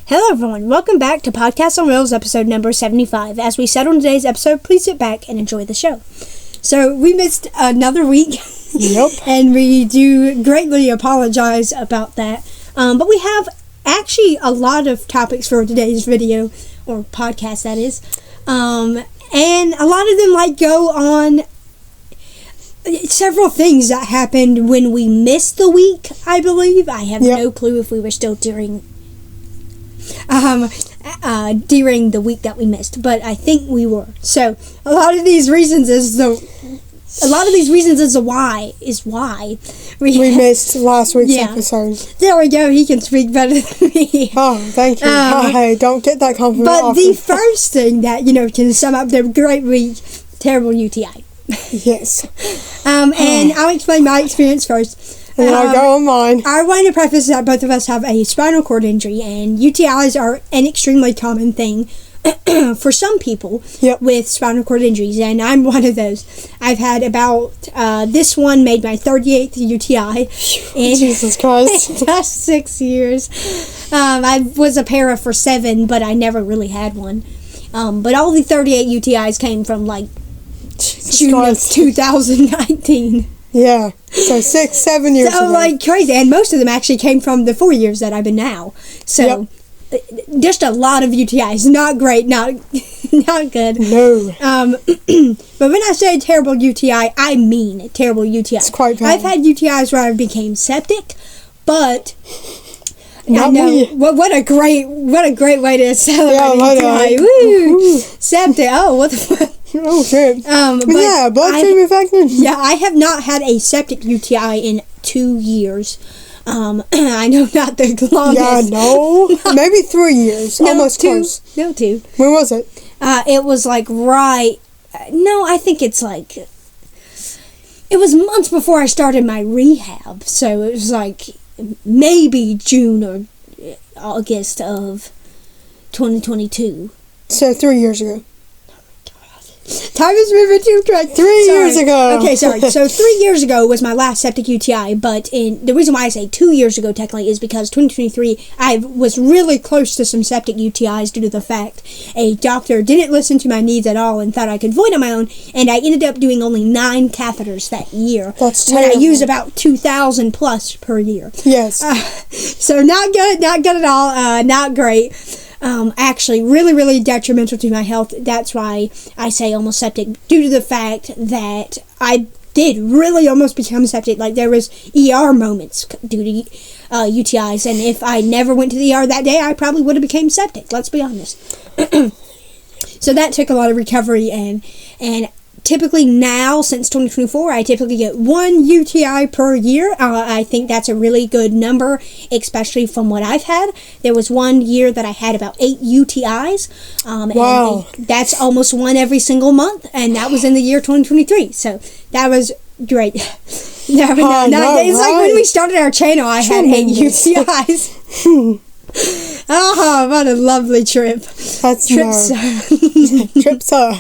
Hello everyone, welcome back to Podcast on Wheelz episode number 75. As we said on today's episode, please sit back and enjoy the show. So, we missed another week. Yep. And we do greatly apologize about that. But we have actually a lot of topics for today's video, or podcast that is. And a lot of them go on several things that happened when we missed the week, I believe. I have no clue if we were still during the week that we missed, but I think we were. So a lot of these reasons is why we missed last week's episode. There we go. He can speak better than me. Oh, thank you. Hey, don't get that compliment. But often. the first thing that can sum up the great week: terrible UTI. Yes. And I'll explain my experience first. And I'll go on mine. I want to preface that both of us have a spinal cord injury, and UTIs are an extremely common thing for some people with spinal cord injuries, and I'm one of those. I've had about, this one made my 38th UTI in Jesus Christ. the past 6 years. I was a para for 7, but I never really had one. But all the 38 UTIs came from, June of 2019. Yeah, so 6-7 years ago. Crazy, and most of them actually came from the 4 years that I've been now. So, just a lot of UTIs. Not great, not good. No. But when I say terrible UTI, I mean terrible UTI. It's quite bad. I've had UTIs where I became septic, but not I know me. what a great way to celebrate UTI. Woo! Septic. Oh, what the fuck? Oh shit. Bloodstream infection. Yeah, I have not had a septic UTI in 2 years. I know not the longest. Yeah, no. Maybe 3 years. No, almost 2. close. No, 2. When was it? It was right. No, I think it's it was months before I started my rehab. So it was maybe June or August of 2022. So 3 years ago. Time is moving too quick. 3 years ago. Okay, sorry. So 3 years ago was my last septic UTI, but the reason why I say 2 years ago technically is because 2023 I was really close to some septic UTIs due to the fact a doctor didn't listen to my needs at all and thought I could void on my own, and I ended up doing only 9 catheters that year. That's when terrible. I use about 2,000 plus per year. Yes. So not good at all. Not great. Actually really, really detrimental to my health. That's why I say almost septic, due to the fact that I did really almost become septic. There was ER moments due to UTIs, and if I never went to the ER that day, I probably would have became septic. Let's be honest. So that took a lot of recovery, and typically now, since 2024, I typically get 1 UTI per year. I think that's a really good number, especially from what I've had. There was 1 year that I had about 8 UTIs. Wow. And that's almost 1 every single month, and that was in the year 2023. So that was great. Like when we started our channel, I had 8 UTIs. Oh, what a lovely trip. That's Trips. Trips are.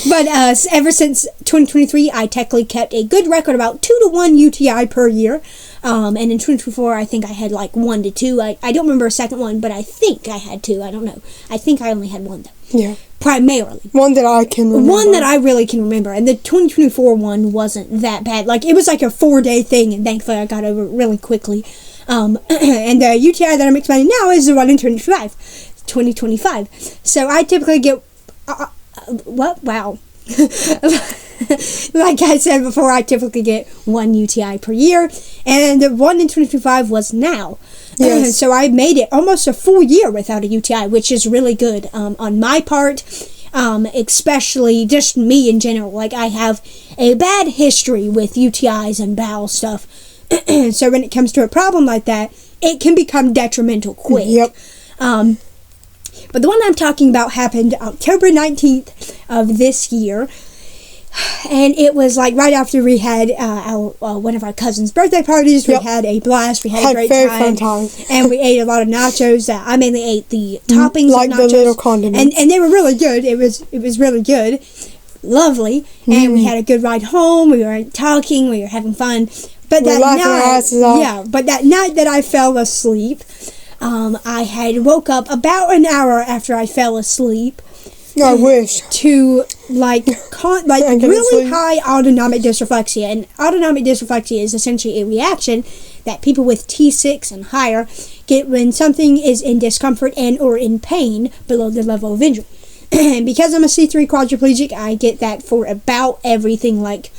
But ever since 2023, I technically kept a good record, about 2 to 1 UTI per year. And in 2024, I think I had 1 to 2. I don't remember a second one, but I think I had 2. I don't know. I think I only had 1 though. Yeah. Primarily. One that I can remember. One that I really can remember. And the 2024 one wasn't that bad. It was a 4-day thing, and thankfully I got over it really quickly. And the UTI that I'm explaining now is the one in 2025. So I typically get... what? Wow. Like I said before, I typically get 1 UTI per year, and the one in 2025 was now. Yes. So I made it almost a full year without a UTI, which is really good on my part, especially just me in general. I have a bad history with UTIs and bowel stuff, so when it comes to a problem like that, it can become detrimental quick. Yep. But the one I'm talking about happened October 19th of this year. And it was right after we had one of our cousins' birthday parties. We had a blast. We had a great very fun time. And we ate a lot of nachos. I mainly ate the toppings of nachos. The little condiments. And they were really good. It was really good. Lovely. And we had a good ride home. We were talking. We were having fun. But that night, but that night that I fell asleep, I had woke up about an hour after I fell asleep. I wish. To really high autonomic dysreflexia. And autonomic dysreflexia is essentially a reaction that people with T6 and higher get when something is in discomfort and or in pain below the level of injury. And because I'm a C3 quadriplegic, I get that for about everything like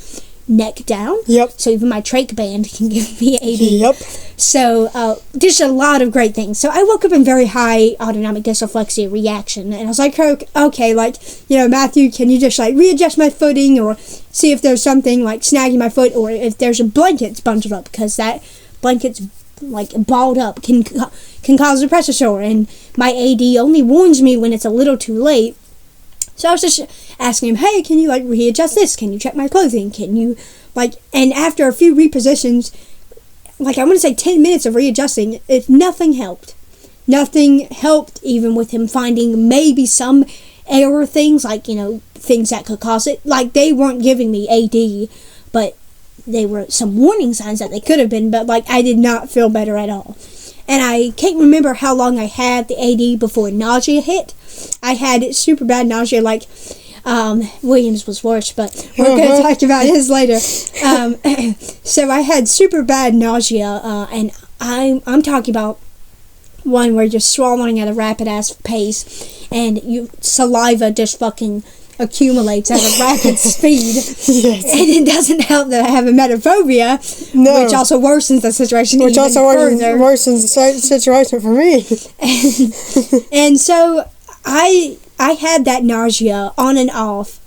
neck down. Yep. So even my trach band can give me AD. Yep. So there's a lot of great things. So I woke up in very high autonomic dysreflexia reaction, and I was like, okay, like, Matthew, can you just like readjust my footing or see if there's something like snagging my foot or if there's a blanket bundled up, because that blanket's like balled up can cause a pressure sore, and my AD only warns me when it's a little too late. So I was just asking him, hey, can you like readjust this? Can you check my clothing? Can you and after a few repositions, like I want to say 10 minutes of readjusting, nothing helped. Nothing helped, even with him finding maybe some error things, like, things that could cause it. Like, they weren't giving me AD, but they were some warning signs that they could have been, but like I did not feel better at all. And I can't remember how long I had the AD before nausea hit. I had super bad nausea, like, Williams was worse, but we're going to talk about his later. So I had super bad nausea, and I'm talking about one where you're swallowing at a rapid-ass pace, and saliva just fucking accumulates at a rapid speed. Yes. And it doesn't help that I have a metaphobia, which also worsens the situation even further. Worsens the situation for me. And so I had that nausea on and off.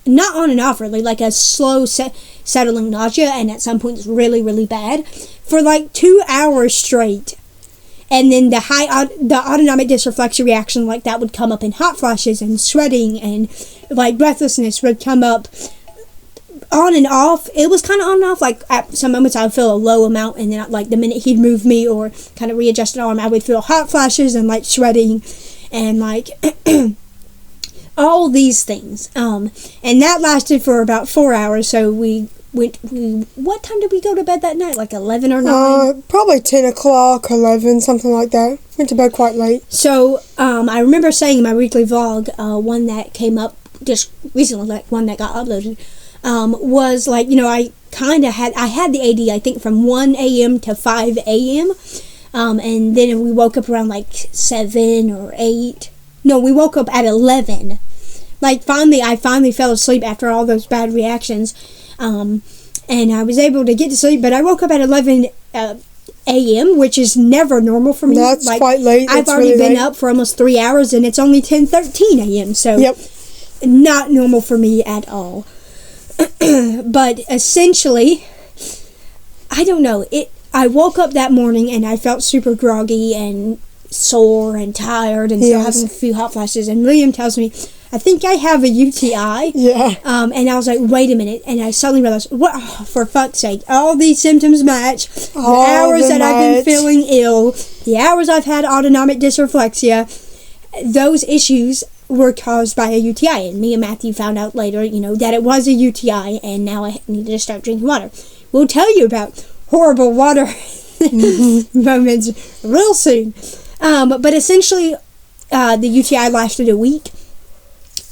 Not on and off, really, like a slow settling nausea, and at some point it's really, really bad, for like 2 hours straight. And then the autonomic dysreflexia reaction, like that would come up in hot flashes and sweating, and like breathlessness would come up on and off. It was kind of on and off. Like at some moments I would feel a low amount, and then like the minute he'd move me or kind of readjust an arm, I would feel hot flashes and like sweating and like all these things. And that lasted for about 4 hours. So what time did we go to bed that night? Like 11 or 9? Probably 10 o'clock, 11, something like that. Went to bed quite late. So, I remember saying in my weekly vlog, one that came up just recently, like one that got uploaded, was like, I had the AD, I think, from 1 a.m. to 5 a.m., and then we woke up around like 7 or 8. No, we woke up at 11. Like, I finally fell asleep after all those bad reactions. And I was able to get to sleep, but I woke up at 11 a.m., which is never normal for me. That's like, quite late. I've already been up for almost 3 hours, and it's only 10:13 a.m., so not normal for me at all. But essentially, I don't know. I woke up that morning, and I felt super groggy and sore and tired and still having a few hot flashes, and William tells me, I think I have a UTI. Yeah. And I was like, wait a minute. And I suddenly realized, for fuck's sake, all these symptoms match. The hours that I've been feeling ill, the hours I've had autonomic dysreflexia, those issues were caused by a UTI. And me and Matthew found out later, that it was a UTI, and now I need to start drinking water. We'll tell you about horrible water moments real soon. But essentially, the UTI lasted a week.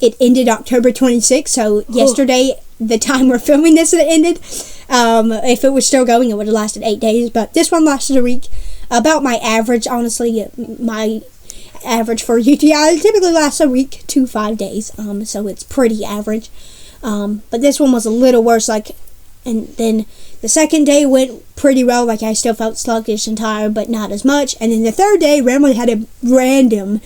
It ended October 26th, so yesterday, the time we're filming this, it ended. If it was still going, it would have lasted 8 days, but this one lasted a week. About my average, honestly, my average for UTI typically lasts a week to 5 days, so it's pretty average. But this one was a little worse, and then the second day went pretty well, I still felt sluggish and tired, but not as much. And then the third day, randomly had a random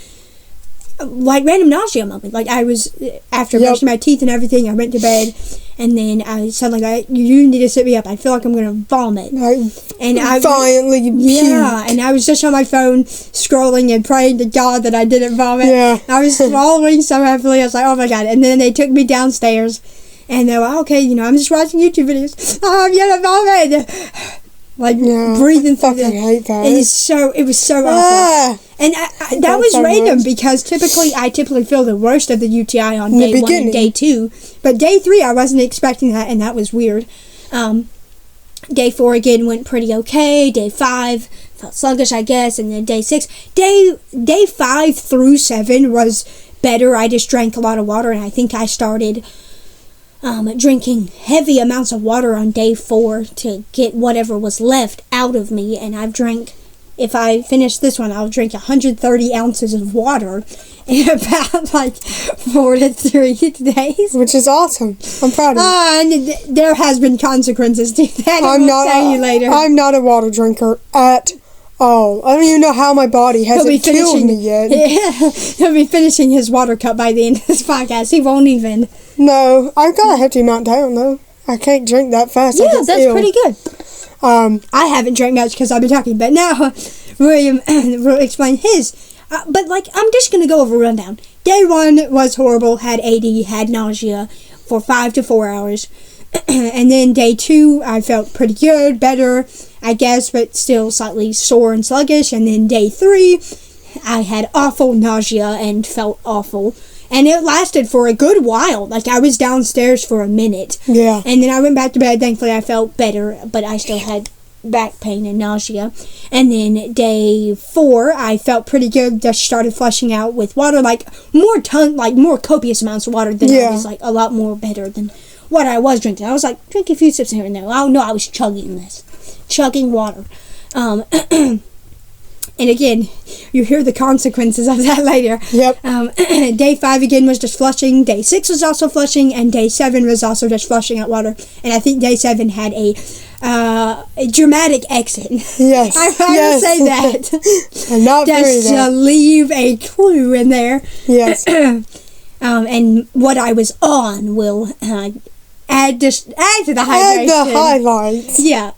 nausea moment. I was, after brushing my teeth and everything, I went to bed, and then I suddenly you need to sit me up. I feel like I'm going to vomit. And I violently puked. And I was just on my phone scrolling and praying to God that I didn't vomit. Yeah. I was swallowing so heavily. I was like, oh my God. And then they took me downstairs, and they're like, okay, I'm just watching YouTube videos. Oh, I'm going to vomit. Breathing through I hate that. It was so awful. And that was random because I typically feel the worst of the UTI on day 1 and day 2. But day 3, I wasn't expecting that, and that was weird. Day 4 again went pretty okay. Day 5 felt sluggish, I guess. And then day 6, day 5 through 7 was better. I just drank a lot of water, and I think I started drinking heavy amounts of water on day 4 to get whatever was left out of me. And I've drank, if I finish this one, I'll drink 130 ounces of water in about 4 to 3 days. Which is awesome. I'm proud of you. And there has been consequences to that. I'll tell you later. I'm not a water drinker at all. I don't even know how my body hasn't killed me yet. Yeah, he'll be finishing his water cup by the end of this podcast. He won't even. No, I've got a hefty amount down, though. I can't drink that fast. Yeah, that's pretty good. I haven't drank much because I've been talking, but now William will explain his. But I'm just going to go over a rundown. Day 1 was horrible, had AD, had nausea for 5 to 4 hours. And then day 2, I felt pretty good, better, I guess, but still slightly sore and sluggish. And then day 3, I had awful nausea and felt awful. And it lasted for a good while. I was downstairs for a minute. Yeah. And then I went back to bed. Thankfully, I felt better, but I still had back pain and nausea. And then day 4, I felt pretty good. Just started flushing out with water, more copious amounts of water than I was, a lot more better than what I was drinking. I was drinking a few sips here and there. Oh no, I was chugging water. And again, you hear the consequences of that later. Yep. Day 5 again was just flushing. Day 6 was also flushing, and day 7 was also just flushing out water. And I think day 7 had a dramatic exit. Yes. I will say that. I'm not just to leave a clue in there. Yes. And what I was on will add to the hydration. Add the highlights. Yeah.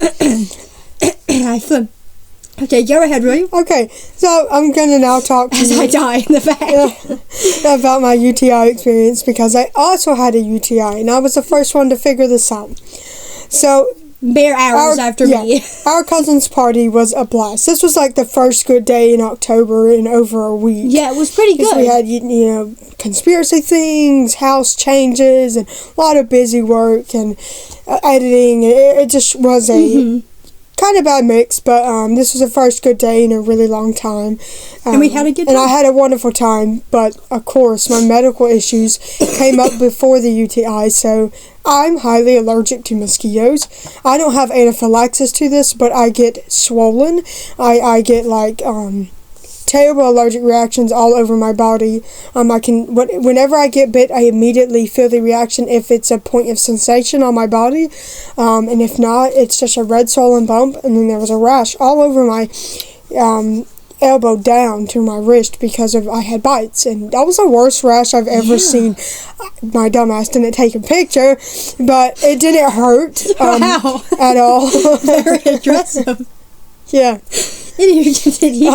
Okay, go ahead, William. Okay, so I'm going to now talk to As you I die in the back. about my UTI experience, because I also had a UTI, and I was the first one to figure this out. So, bare hours after me. Our cousin's party was a blast. This was the first good day in October in over a week. Yeah, it was pretty good. We had, conspiracy things, house changes, and a lot of busy work and editing. It just was a kind of bad mix, but this was the first good day in a really long time. And we had a good time. And I had a wonderful time, but of course my medical issues came up before the UTI, so I'm highly allergic to mosquitoes. I don't have anaphylaxis to this, but I get swollen. I get terrible allergic reactions all over my body. Whenever I get bit, I immediately feel the reaction if it's a point of sensation on my body, and if not, it's just a red swollen bump. And then there was a rash all over my elbow down to my wrist because I had bites, and that was the worst rash I've ever seen. My dumbass didn't take a picture, but it didn't hurt at all. Very aggressive. Yeah. Continue.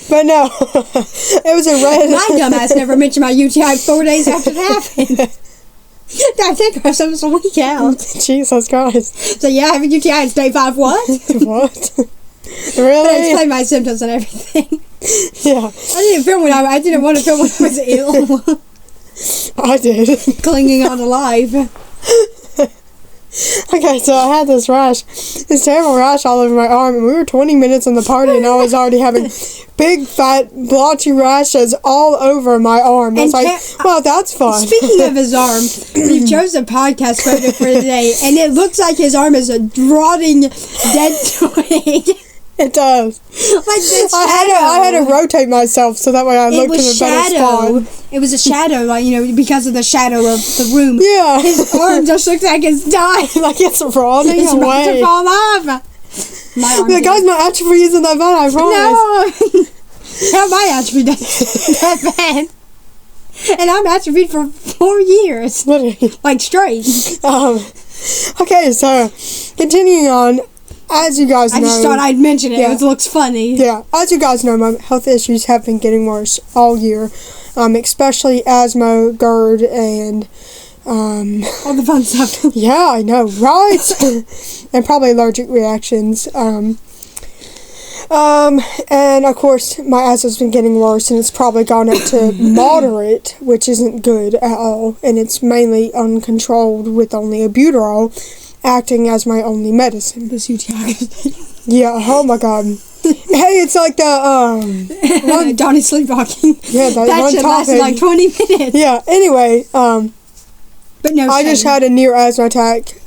But no, it was a red. My dumbass never mentioned my UTI 4 days after it happened. I think I was a week out. Jesus Christ. So yeah, I have a UTI. It's day 5. What? What? Really? I explained my symptoms and everything. Yeah. I didn't want to film when I was ill. I did. Clinging on to life. Okay, so I had this terrible rash all over my arm, and we were 20 minutes in the party, and I was already having big, fat, blotchy rashes all over my arm. I was well, that's fun. Speaking of his arm, we chose a podcast photo for today, and it looks like his arm is a rotting, dead twig. It does. I had to rotate myself so that way I looked in a better spot. It was a shadow, because of the shadow of the room. Yeah. His arm just looks like it's dying. It's rotting It's away. about to fall off. My arm. The guy's my atrophy isn't that bad, I promise. No. How my atrophy that bad? And I'm atrophied for 4 years. Literally. Straight. Okay, so continuing on. As you guys know... I just thought I'd mention it. Yeah. It looks funny. Yeah. As you guys know, my health issues have been getting worse all year. Especially asthma, GERD, and... all the fun stuff. Yeah, I know, right? And probably allergic reactions. And, of course, my asthma's been getting worse, and it's probably gone up to moderate, which isn't good at all. And it's mainly uncontrolled with only albuterol acting as my only medicine. This UTI. Yeah, oh my god. Hey, it's like the One Donnie sleepwalking. Yeah, that one shit lasted topic. like 20 minutes. Yeah. Anyway, But no, I just had a near asthma attack.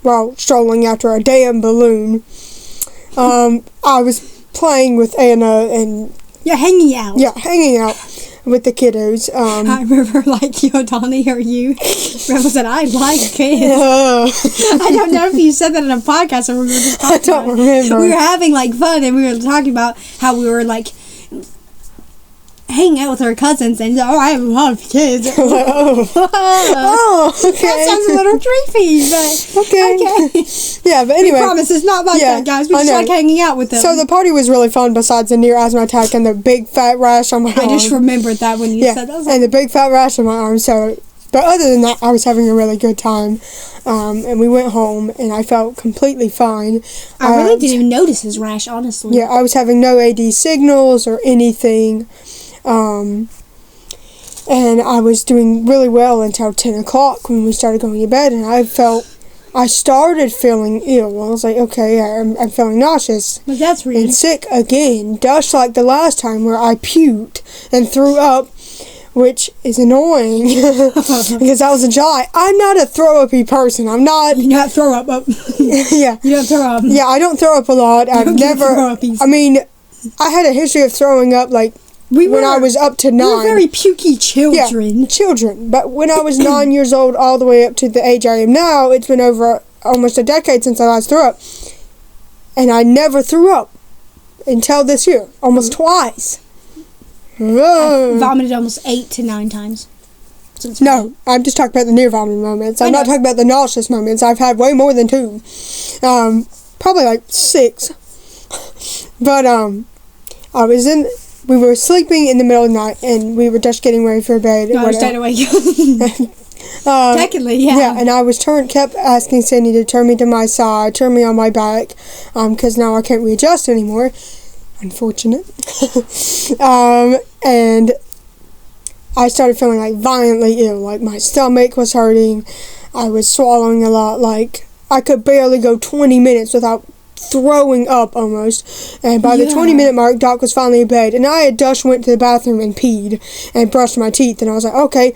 While strolling after a damn balloon. I was playing with Anna and hanging out. Yeah, hanging out with the kiddos. I remember, like, Donnie or you. Rebel said, I like kids. I don't know if you said that in a podcast or we were just talking I don't remember. We were having, like, fun and we were talking about how we were, like, hanging out with our cousins and, I have a lot of kids. Okay. That sounds a little creepy, but okay. Yeah, but anyway. I promise it's not like that, guys. We just like hanging out with them. So the party was really fun besides the near asthma attack and the big fat rash on my arm. I just remembered that when you said that. And the big fat rash on my arm. So, but other than that, I was having a really good time. And we went home and I felt completely fine. I really didn't even notice his rash, honestly. Yeah, I was having no AD signals or anything. And I was doing really well until 10 o'clock when we started going to bed, and I started feeling ill. I was like, okay, I'm feeling nauseous. But that's weird. And sick again, just like the last time where I puked and threw up, which is annoying, because that was in July. I'm not a throw-uppy person. I'm not... You don't throw up. Yeah. You don't throw up. Yeah, I don't throw up a lot. I've never... I mean, I had a history of throwing up, like, when I was up to 9. We were very pukey children. Yeah, children. But when I was 9 years old all the way up to the age I am now, it's been over almost a decade since I last threw up. And I never threw up until this year. Almost twice. I vomited almost 8 to 9 times. No, I'm just talking about the near vomiting moments. I'm not talking about the nauseous moments. I've had way more than 2. Probably like 6. But, we were sleeping in the middle of the night, and we were just getting ready for bed. No, I was staying awake. Technically, yeah. Yeah, and I kept asking Cindy to turn me to my side, turn me on my back, because now I can't readjust anymore. Unfortunate. And I started feeling, like, violently ill. Like, my stomach was hurting. I was swallowing a lot. Like, I could barely go 20 minutes without throwing up almost, and by the 20-minute mark, Doc was finally in bed, and I had just went to the bathroom and peed and brushed my teeth, and I was like, okay,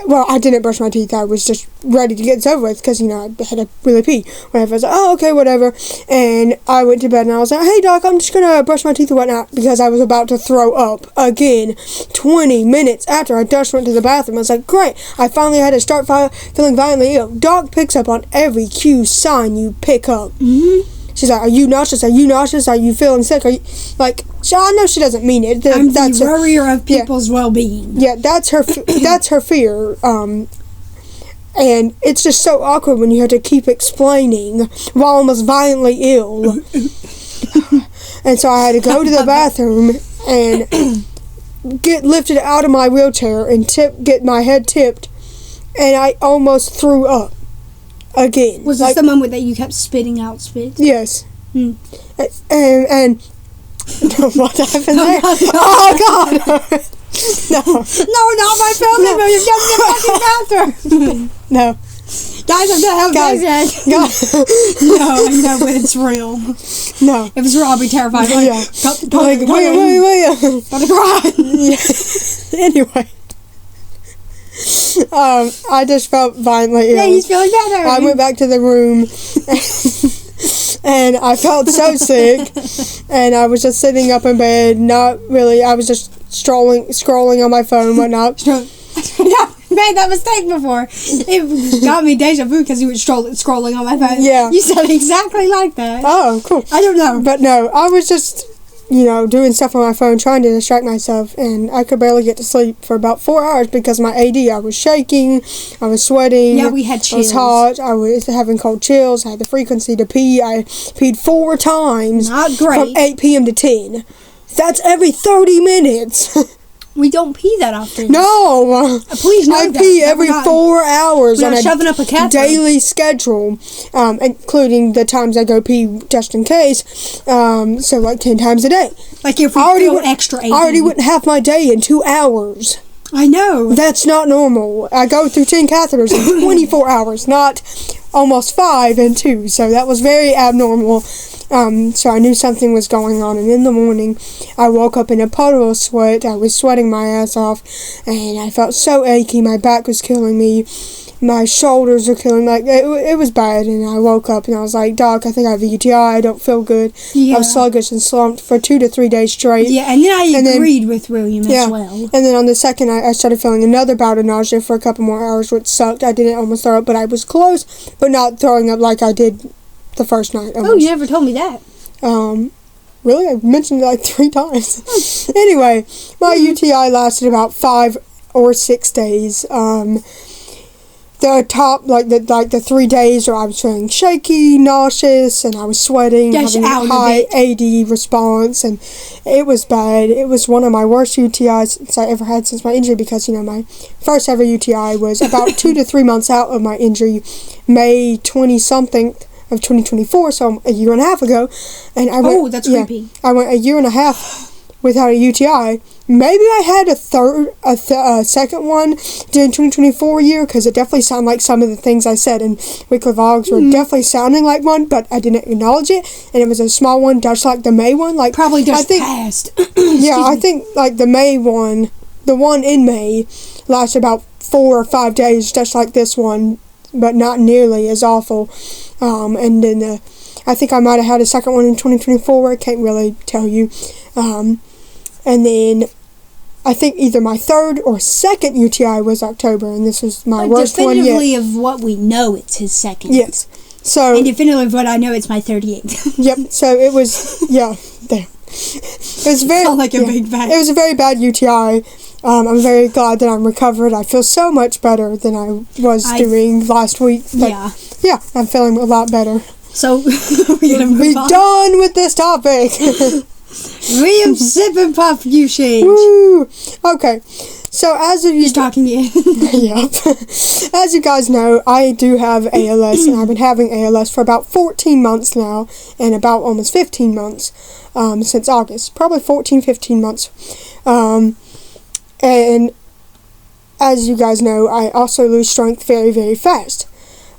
well, I didn't brush my teeth, I was just ready to get this over with, because, I had to really pee, whatever. I was like, oh, okay, whatever, and I went to bed, and I was like, hey, Doc, I'm just gonna brush my teeth and whatnot, because I was about to throw up again, 20 minutes after I just went to the bathroom. I was like, great, I finally had to start feeling violently ill. Doc picks up on every cue sign you pick up. Mm-hmm. She's like, are you nauseous? Are you nauseous? Are you feeling sick? Are you... Like, I know she doesn't mean it. I'm the worrier of people's well-being. Yeah, that's her that's her fear. And it's just so awkward when you have to keep explaining while almost violently ill. And so I had to go to the bathroom and get lifted out of my wheelchair and get my head tipped. And I almost threw up. Again. Was this the moment that you kept spitting out spit? Yes. Hmm. And what happened there? Oh, God! No. No, not my filming, but you've just been fucking bathroom. No. Guys, I'm gonna help guys. No, I know, but it's real. No. If it's real, I'll be terrified. Like, wait. Gotta cry. Yeah. Anyway. I just felt violently ill. Yeah, he's feeling better. I went back to the room and I felt so sick, and I was just sitting up in bed, not really, I was just scrolling on my phone and whatnot. Yeah, made that mistake before. It got me deja vu because you were scrolling on my phone. Yeah. You said exactly like that. Oh, cool. I don't know. But no, I was just... doing stuff on my phone, trying to distract myself, and I could barely get to sleep for about 4 hours because my AD, I was shaking, I was sweating. Yeah, we had chills. I was hot, I was having cold chills, I had the frequency to pee. I peed 4 times. Not great. From 8 p.m. to 10. That's every 30 minutes. We don't pee that often. No! Please know I that. pee every 4 hours on a shoving up a catheter. daily schedule, including the times I go pee just in case, so like 10 times a day. Like if we feel extra AD. I already went half my day in 2 hours. I know. That's not normal. I go through 10 catheters in 24 hours, not almost 5 and 2, so that was very abnormal. So I knew something was going on, and in the morning, I woke up in a puddle of sweat. I was sweating my ass off, and I felt so achy. My back was killing me. My shoulders were killing me. Like, it was bad, and I woke up, and I was like, Doc, I think I have a UTI. I don't feel good. Yeah. I was sluggish and slumped for 2 to 3 days straight. Yeah, and then I agreed with William as well. And then on the second, I started feeling another bout of nausea for a couple more hours, which sucked. I didn't almost throw up, but I was close, but not throwing up like I did the first night. Almost. Oh, you never told me that. Really? I mentioned it like 3 times. Anyway, my UTI lasted about 5 or 6 days. The top, the 3 days where I was feeling shaky, nauseous, and I was sweating, having a high AD response, and it was bad. It was one of my worst UTIs I ever had since my injury, because, my first ever UTI was about 2 to 3 months out of my injury, May 20-something of 2024, so a year and a half ago, and I went... Oh, that's creepy. I went a year and a half without a UTI. Maybe I had a second one during 2024 year, because it definitely sounded like some of the things I said in weekly vlogs were definitely sounding like one, but I didn't acknowledge it, and it was a small one, just like the May one. Like, probably just passed. Yeah, I think like the May one, the one in May, lasted about 4 or 5 days, just like this one, but not nearly as awful. And then I think I might have had a second one in 2024. I can't really tell you. And then I think either my third or second UTI was October, and this was my worst one yet. Definitively of what we know, it's his second. Yes. So. And definitively of what I know, it's my 38th. Yep. So it was, yeah, there. It was very. Sound like a big bag. It was a very bad UTI. I'm very glad that I'm recovered. I feel so much better than I was doing last week. But yeah, I'm feeling a lot better. So we're gonna be done with this topic. William Sip and Puff usage. Woo! Okay. So as of you... He's talking to you. Yep. As you guys know, I do have ALS, and I've been having ALS for about 14 months now, and about almost 15 months since August. Probably 14, 15 months. And as you guys know, I also lose strength very, very fast.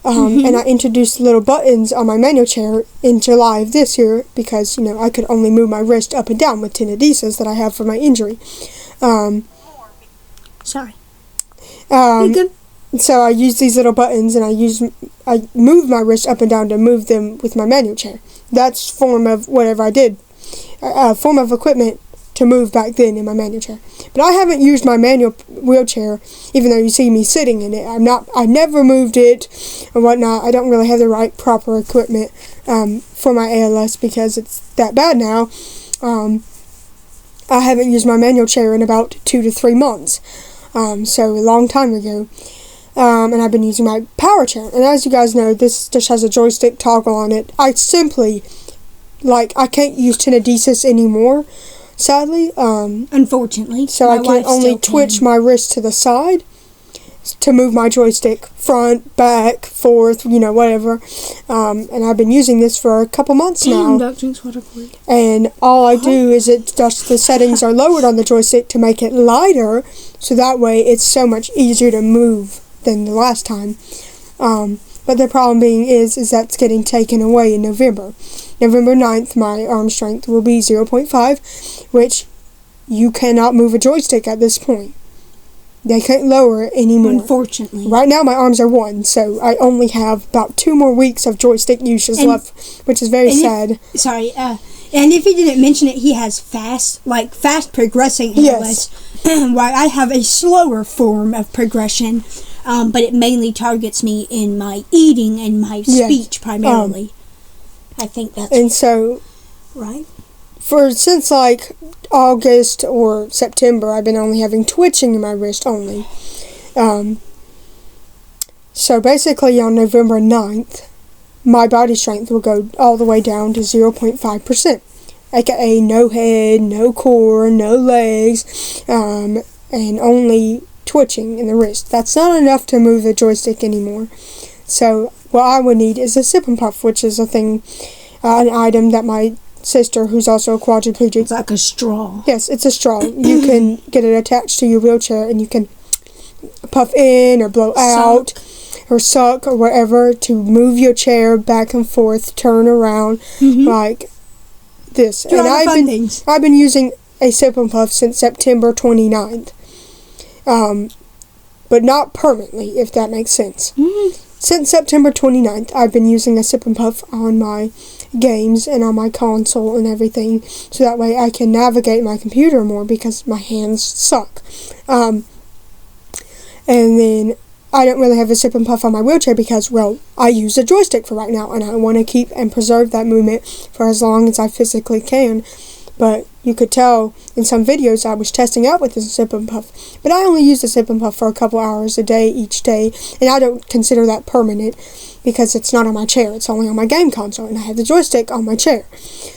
And I introduced little buttons on my manual chair in July of this year because, I could only move my wrist up and down with tenodesis that I have for my injury. Sorry. You're good. So I use these little buttons, and I move my wrist up and down to move them with my manual chair. That's form of whatever I did. Form of equipment to move back then in my manual chair. But I haven't used my manual wheelchair, even though you see me sitting in it. I never moved it or whatnot. I don't really have the right proper equipment for my ALS because it's that bad now. I haven't used my manual chair in about 2 to 3 months. So a long time ago. And I've been using my power chair. And as you guys know, this just has a joystick toggle on it. I simply, I can't use tenodesis anymore. Sadly, unfortunately, so I can only twitch my wrist to the side to move my joystick front, back, forth, whatever. And I've been using this for a couple months now. And all I do is the settings are lowered on the joystick to make it lighter, so that way it's so much easier to move than the last time. But the problem being is that's getting taken away in November. November 9th, my arm strength will be 0.5, which you cannot move a joystick at this point. They can't lower it anymore. Unfortunately. Right now, my arms are 1, so I only have about 2 more weeks of joystick usage left, which is very sad. And if he didn't mention it, he has fast progressing ALS, while I have a slower form of progression, but it mainly targets me in my eating and my speech primarily. I think that's... And so... Right? Since August or September, I've been only having twitching in my wrist only. So basically on November 9th, my body strength will go all the way down to 0.5%. AKA no head, no core, no legs, and only twitching in the wrist. That's not enough to move the joystick anymore. So what I would need is a sip and puff, which is an item that my sister, who's also a quadriplegic... It's like a straw. Yes, it's a straw. You can get it attached to your wheelchair, and you can puff in or blow out, or suck or whatever to move your chair back and forth, turn around like this. Do and I've been using a Sip and Puff since September 29th. But not permanently, if that makes sense. Since September 29th, I've been using a Sip and Puff on my games and on my console and everything, so that way I can navigate my computer more because my hands suck. And then I don't really have a Sip and Puff on my wheelchair because, well, I use a joystick for right now, and I want to keep and preserve that movement for as long as I physically can. But you could tell in some videos I was testing out with the Sip and Puff. But I only use the Sip and Puff for a couple hours a day each day, and I don't consider that permanent because it's not on my chair. It's only on my game console, and I have the joystick on my chair.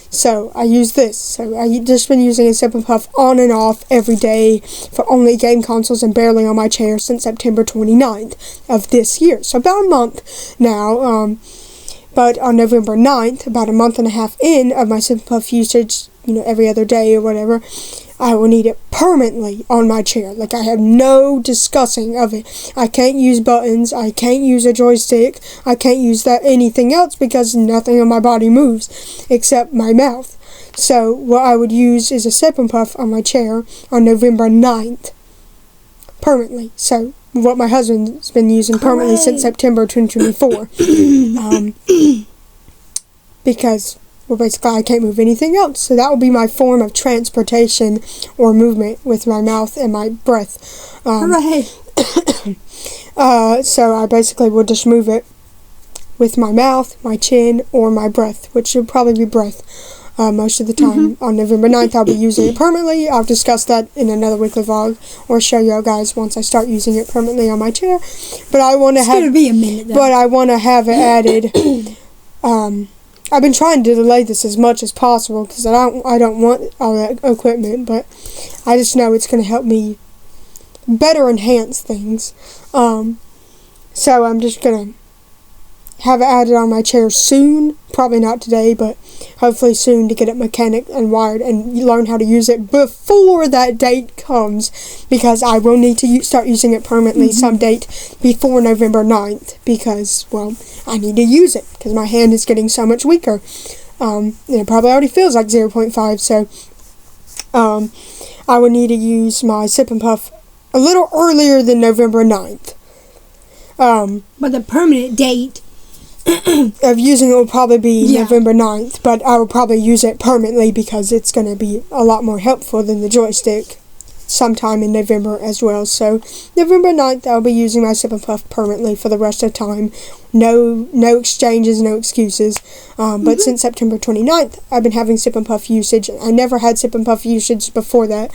So I use this. So I've just been using a Sip and Puff on and off every day for only game consoles and barely on my chair since September 29th of this year. So about a month now. But on November 9th, about a month and a half in of my Sip and Puff usage, every other day or whatever, I will need it permanently on my chair. Like, I have no discussing of it. I can't use buttons. I can't use a joystick. I can't use anything else because nothing on my body moves except my mouth. So what I would use is a Sip and Puff on my chair on November 9th. Permanently. So what my husband's been using permanently since September 2024. Because, well, basically I can't move anything else. So that will be my form of transportation or movement with my mouth and my breath. So I basically will just move it with my mouth, my chin, or my breath, which should probably be breath most of the time. On November 9th, I'll be using it permanently. I'll discuss that in another weekly vlog or show you guys once I start using it permanently on my chair. But I want to have... It's going to be a minute, though. But I want to have it added... I've been trying to delay this as much as possible because I don't want all that equipment, but I just know it's going to help me better enhance things. So I'm just going to have it added on my chair soon. Probably not today, but hopefully soon to get it mechanic and wired and learn how to use it before that date comes, because I will need to start using it permanently some date before November 9th because, well, I need to use it because my hand is getting so much weaker. And it probably already feels like 0.5, so I would need to use my Sip and Puff a little earlier than November 9th. But the permanent date of using it will probably be November 9th, but I will probably use it permanently because it's going to be a lot more helpful than the joystick sometime in November as well. So November 9th, I'll be using my Sip and Puff permanently for the rest of the time. No exchanges, no excuses. But since September 29th, I've been having Sip and Puff usage. I never had Sip and Puff usage before that.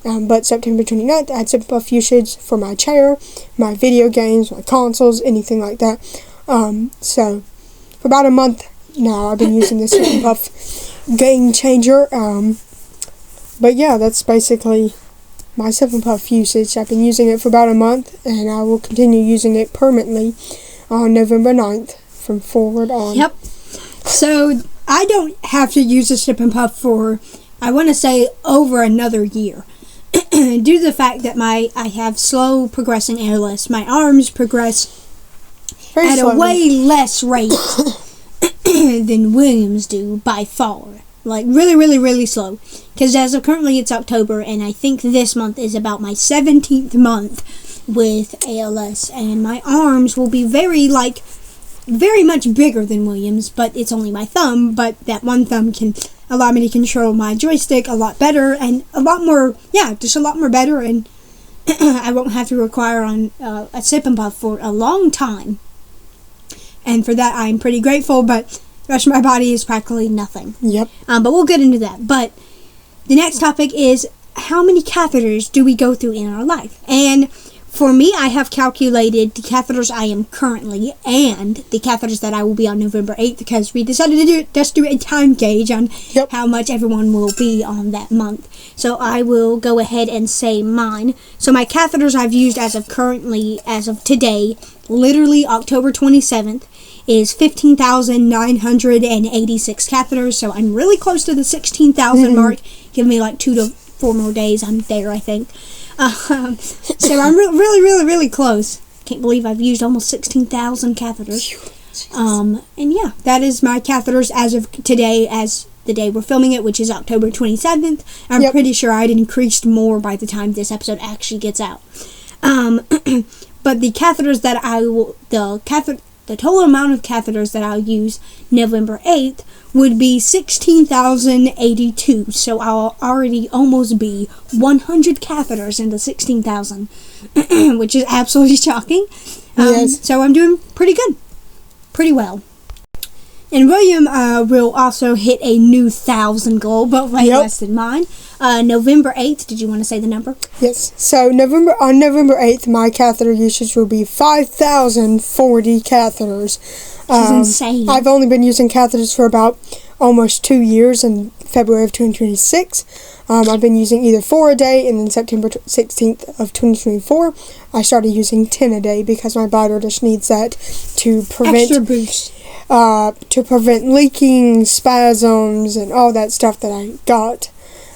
But September 29th, I had Sip and Puff usage for my chair, my video games, my consoles, anything like that. So, for about a month now, I've been using this Sip and Puff game changer. But yeah, that's basically my Sip and Puff usage. I've been using it for about a month, and I will continue using it permanently on November 9th from forward on. Yep. So, I don't have to use a Sip and Puff for, I want to say, over another year. Due to the fact that I have slow progressing ALS, my arms progress at a way less rate than Williams do by far. Like, really, really, really slow. Because as of currently, it's October, and I think this month is about my 17th month with ALS. And my arms will be very much bigger than Williams, but it's only my thumb. But that one thumb can allow me to control my joystick a lot better, and a lot more better, and I won't have to require on a Sip and Puff for a long time. And for that, I'm pretty grateful, but the rest of my body is practically nothing. Yep. But we'll get into that. But the next topic is, how many catheters do we go through in our life? And for me, I have calculated the catheters I am currently and the catheters that I will be on November 8th, because we decided to do a time gauge on how much everyone will be on that month. So I will go ahead and say mine. So my catheters I've used as of today, literally October 27th, is 15,986 catheters. So I'm really close to the 16,000 mark. Give me like 2 to 4 more days. I'm there, I think. So I'm really, really, really close. Can't believe I've used almost 16,000 catheters. And yeah, that is my catheters as of today, as the day we're filming it, which is October 27th. I'm pretty sure I'd increased more by the time this episode actually gets out. But the catheters that the total amount of catheters that I'll use November 8th would be 16,082. So I'll already almost be 100 catheters into 16,000, which is absolutely shocking. Yes. So I'm doing pretty good. Pretty well. And William will also hit a new 1,000 goal, but way less than mine. November 8th, did you want to say the number? Yes. So on November 8th, my catheter usage will be 5,040 catheters. Which is insane. I've only been using catheters for about almost 2 years in February of 2026. I've been using either 4 a day, and then September 16th of 2024, I started using 10 a day because my bladder just needs that to prevent... Extra boost. To prevent leaking, spasms, and all that stuff that I got.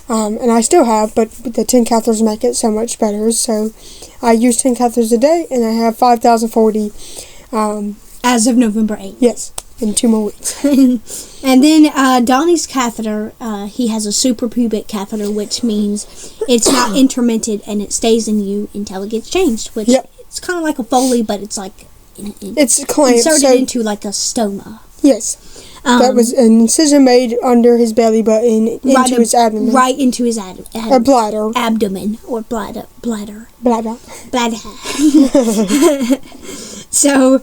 And I still have, but the 10 catheters make it so much better. So I use 10 catheters a day, and I have 5,040. As of November 8th. Yes, in 2 more weeks. And then Donnie's catheter, he has a suprapubic catheter, which means it's not intermittent and it stays in you until it gets changed. Which it's kind of like a Foley, but it's like it's clamped, inserted into like a stoma. Yes. That was an incision made under his belly button into his abdomen. Right into his bladder. Abdomen or bladder. Bladder. So,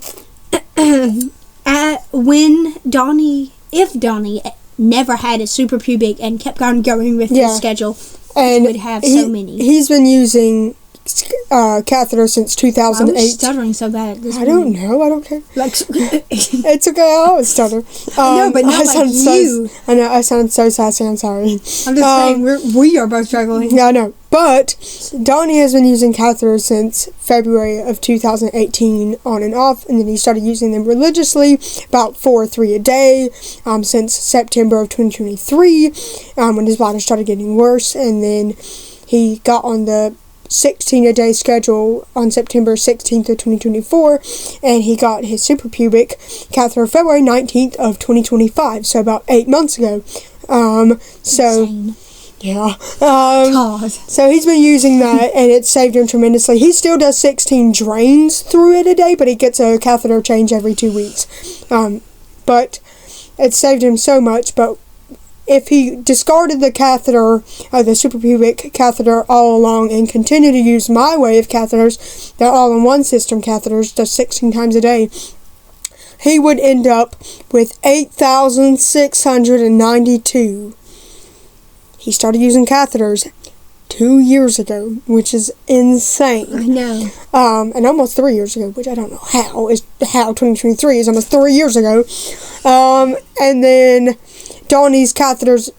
if Donnie never had a suprapubic and kept on going with his schedule, he would have so many. He's been using catheter since 2008. Why are you stuttering so bad at this I don't know. I don't care. Like, it's okay. I always stutter. No, but not like you. I know. I sound so sassy. I'm sorry. I'm just saying we are both struggling. Yeah, I know. But Donnie has been using catheters since February of 2018 on and off, and then he started using them religiously, about 4 or 3 a day, since September of 2023, when his bladder started getting worse, and then he got on the 16-a-day schedule on September 16th of 2024, and he got his suprapubic catheter February 19th of 2025, so about 8 months ago. Insane. Yeah. God. So he's been using that, and it's saved him tremendously. He still does 16 drains through it a day, but he gets a catheter change every 2 weeks. But it's saved him so much, but if he discarded the catheter, the suprapubic catheter all along and continued to use my way of catheters, the all-in-one system catheters, just 16 times a day, he would end up with 8,692. He started using catheters 2 years ago, which is insane. I know. And almost 3 years ago, which I don't know how 2023 is almost 3 years ago. And then Donnie's catheters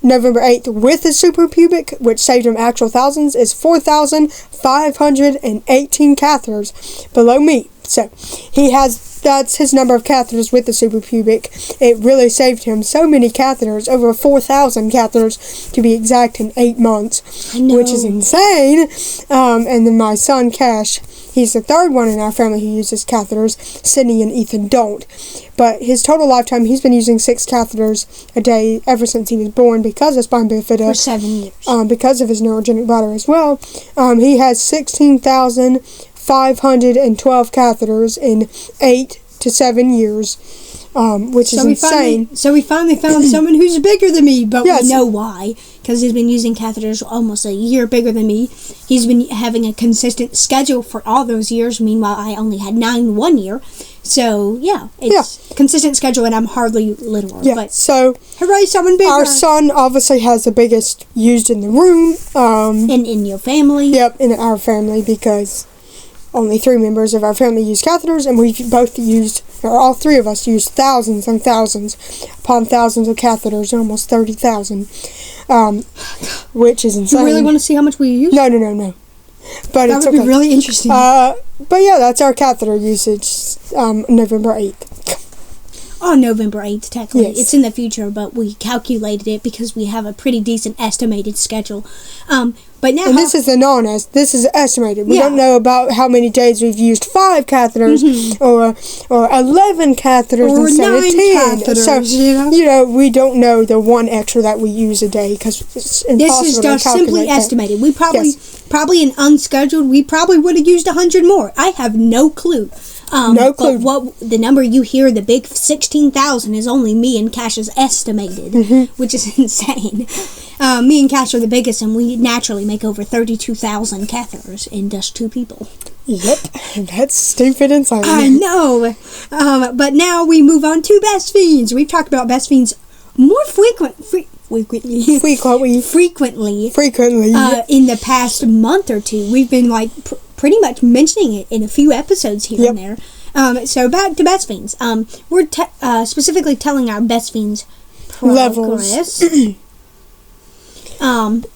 November 8th with the suprapubic, which saved him actual thousands, is 4,518 catheters below me. So that's his number of catheters with the suprapubic. It really saved him so many catheters, over 4,000 catheters to be exact, in 8 months, which is insane. And then my son Cash, he's the third one in our family who uses catheters. Sydney and Ethan don't. But his total lifetime, he's been using 6 catheters a day ever since he was born because of spina bifida. For 7 years. Because of his neurogenic bladder as well. He has 16,512 catheters in 8 to 7 years, which is insane. So we finally found someone who's bigger than me, but we know why. Because he's been using catheters almost a year bigger than me. He's been having a consistent schedule for all those years. Meanwhile, I only had 9 1 year. So, it's consistent schedule, and I'm hardly littler. Yeah, but so hooray, someone bigger. Our son obviously has the biggest used in the room. And in your family. Yep, in our family, because only 3 members of our family use catheters, and we've both used, or all 3 of us used thousands and thousands upon thousands of catheters, almost 30,000, which is insane. You really want to see how much we use? No. But that would be really interesting. But yeah, that's our catheter usage, November 8th. On November 8th, technically. Yes. It's in the future, but we calculated it because we have a pretty decent estimated schedule. But now, and this is this is estimated. We Yeah. don't know about how many days we've used 5 catheters or 11 catheters Or instead of 9 10. catheters, So, you know? we don't know the one extra that we use a day because it's impossible this is to just simply calculate that. estimated. We Yes. probably in unscheduled, we probably would have used 100 more. I have no clue. No clue. But what the number you hear, the big 16,000, is only me and Cash's estimated, which is insane. Me and Cash are the biggest, and we naturally make over 32,000 catheters in just 2 people. Yep, that's stupid insane. I know. But now we move on to Best Fiends. We've talked about Best Fiends more frequently in the past month or two. We've been like pretty much mentioning it in a few episodes here and there. So back to Best Fiends. We're specifically telling our Best Fiends progress. And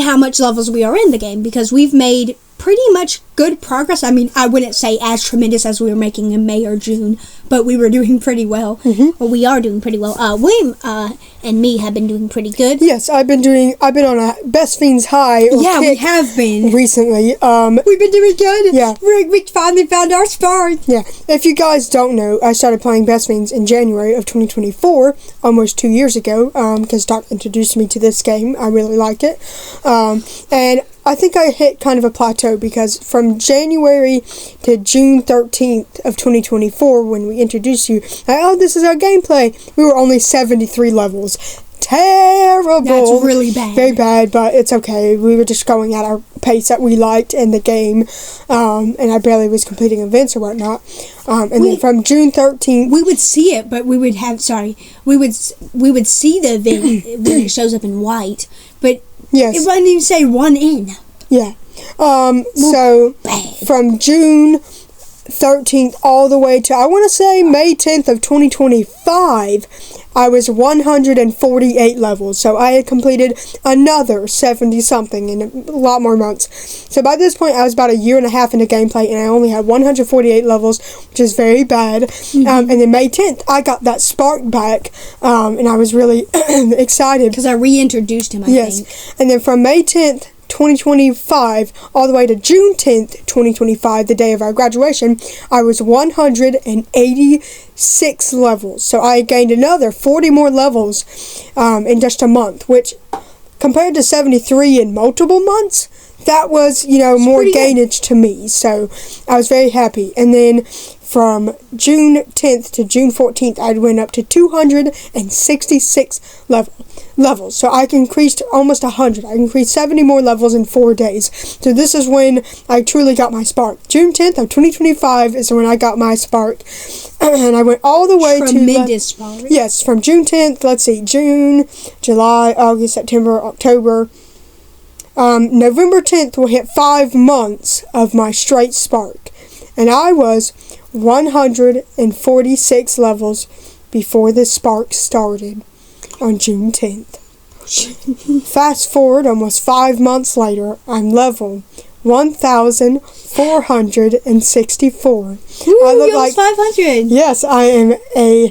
how much levels we are in the game, because we've made pretty much good progress. I mean, I wouldn't say as tremendous as we were making in May or June, but we were doing pretty well. Or we are doing pretty well. William and me have been doing pretty good. Yes, I've been on a Best Fiends high. Yeah, we have been recently. We've been doing good. Yeah. We finally found our spark. Yeah, if you guys don't know, I started playing Best Fiends in January of 2024, almost 2 years ago, because Doc introduced me to this game. I really like it. And I think I hit kind of a plateau because from January to June 13th of 2024, when we introduced you, this is our gameplay, we were only 73 levels. Terrible. That's really bad. Very bad, but it's okay. We were just going at our pace that we liked in the game, and I barely was completing events or whatnot. Then from June 13th, we would see it, but we would see the event when it shows up in white, but yes, it wouldn't even say 1 in. Yeah. So Bad. from June 13th all the way to, I want to say, May 10th of 2025, I was 148 levels. So I had completed another 70-something in a lot more months. So by this point, I was about a year and a half into gameplay, and I only had 148 levels, which is very bad. And then May 10th, I got that spark back, and I was really excited. Because I reintroduced him, I think. And then from May 10th, 2025 all the way to June 10th, 2025, the day of our graduation, I was 186 levels. So I gained another 40 more levels in just a month, which compared to 73 in multiple months, that was, more gainage to me. So I was very happy. And then from June 10th to June 14th, I went up to 266 levels. So I increased almost 100. I increased 70 more levels in 4 days. So this is when I truly got my spark. June 10th of 2025 is when I got my spark. And I went all the way Tremendous spark. Yes, from June 10th, let's see, June, July, August, September, October. November 10th will hit 5 months of my straight spark. And I was 146 levels before the spark started on June 10th. Fast forward almost 5 months later, I'm level 1,464. Ooh, I look you like 500. Yes, I am a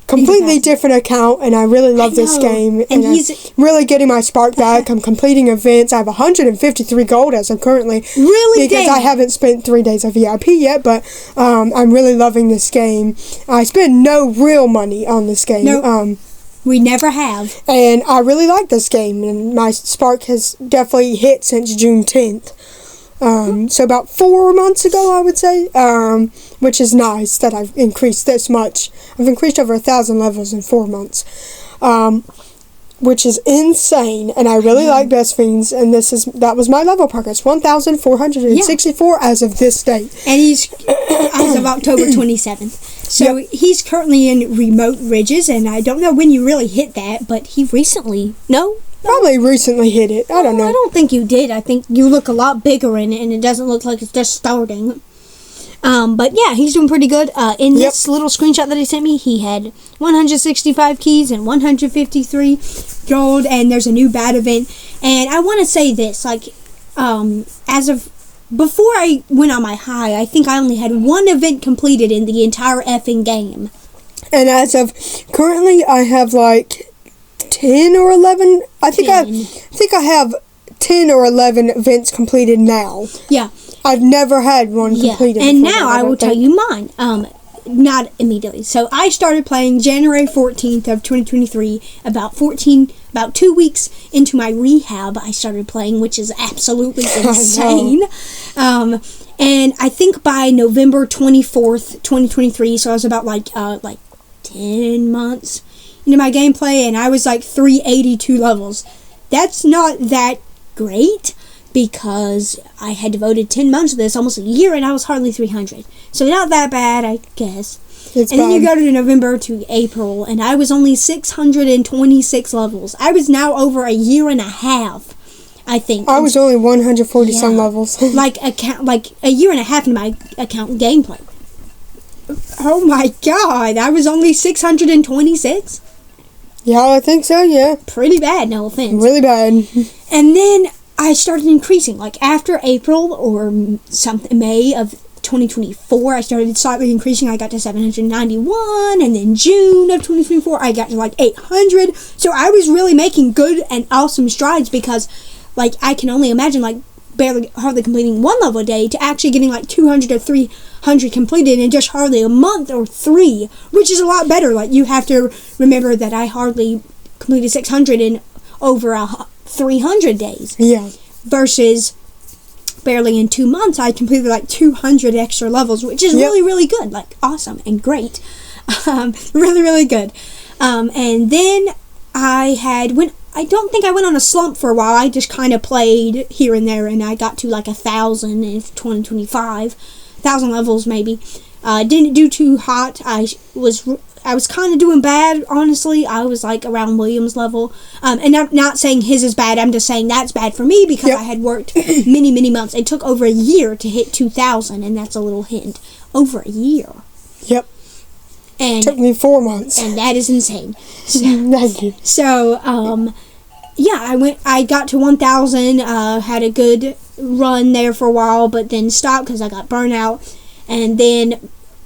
completely different account, and I really love this game. And he's really getting my spark back. I'm completing events. I have 153 gold as of currently. Really? Because I haven't spent 3 days of VIP yet, but I'm really loving this game. I spend no real money on this game. Nope. We never have. And I really like this game, and my spark has definitely hit since June 10th. So about 4 months ago, I would say, which is nice that I've increased this much. I've increased over 1,000 levels in 4 months, which is insane. And I really like Best Fiends, and that was my level progress, 1,464 as of this date. And he's as of October 27th. So he's currently in remote ridges, and I don't know when you really hit that, but he recently, Probably recently hit it. I don't know. I don't think you did. I think you look a lot bigger in it, and it doesn't look like it's just starting. But yeah, he's doing pretty good. In this little screenshot that he sent me, he had 165 keys and 153 gold, and there's a new bad event. And I want to say this, as of before I went on my high, I think I only had 1 event completed in the entire effing game. And as of currently, I have 10 or 11. I think I have 10 or 11 events completed now. Yeah. I've never had one completed. And now I will tell you mine. Not immediately. So I started playing January 14th of 2023. About 2 weeks into my rehab, I started playing, which is absolutely insane. And I think by November 24th, 2023, so I was about like 10 months into my gameplay, and I was like 382 levels. That's not that great, because I had devoted 10 months to this, almost a year, and I was hardly 300. So not that bad, I guess. It's and bad. then you go to November to April, and I was only 626 levels. I was now over a year and a half, I think. I was only 140 some levels. like a year and a half in my account gameplay. Oh my god, I was only 626? Yeah, I think so, yeah. Pretty bad, no offense. Really bad. And then I started increasing. Like after April or May of 2024, I started slightly increasing. I got to 791, and then June of 2024, I got to like 800. So I was really making good and awesome strides, because like I can only imagine like hardly completing one level a day to actually getting like 200 or 300 completed in just hardly a month or 3, which is a lot better. Like you have to remember that I hardly completed 600 in over 300 days. Yeah. Versus barely in 2 months, I completed like 200 extra levels, which is really, really good. Like awesome and great. Really, really good. And then I don't think I went on a slump for a while. I just kind of played here and there, and I got to like 1,000 in 2025. 1,000 levels maybe. Didn't do too hot. I was kind of doing bad, honestly. I was like around Williams level. And I'm not saying his is bad. I'm just saying that's bad for me, because I had worked many, many months. It took over a year to hit 2,000, and that's a little hint. Over a year. Yep. And took me 4 months. And that is insane. Thank you. So, I got to 1,000, had a good run there for a while, but then stopped because I got burnout. And then,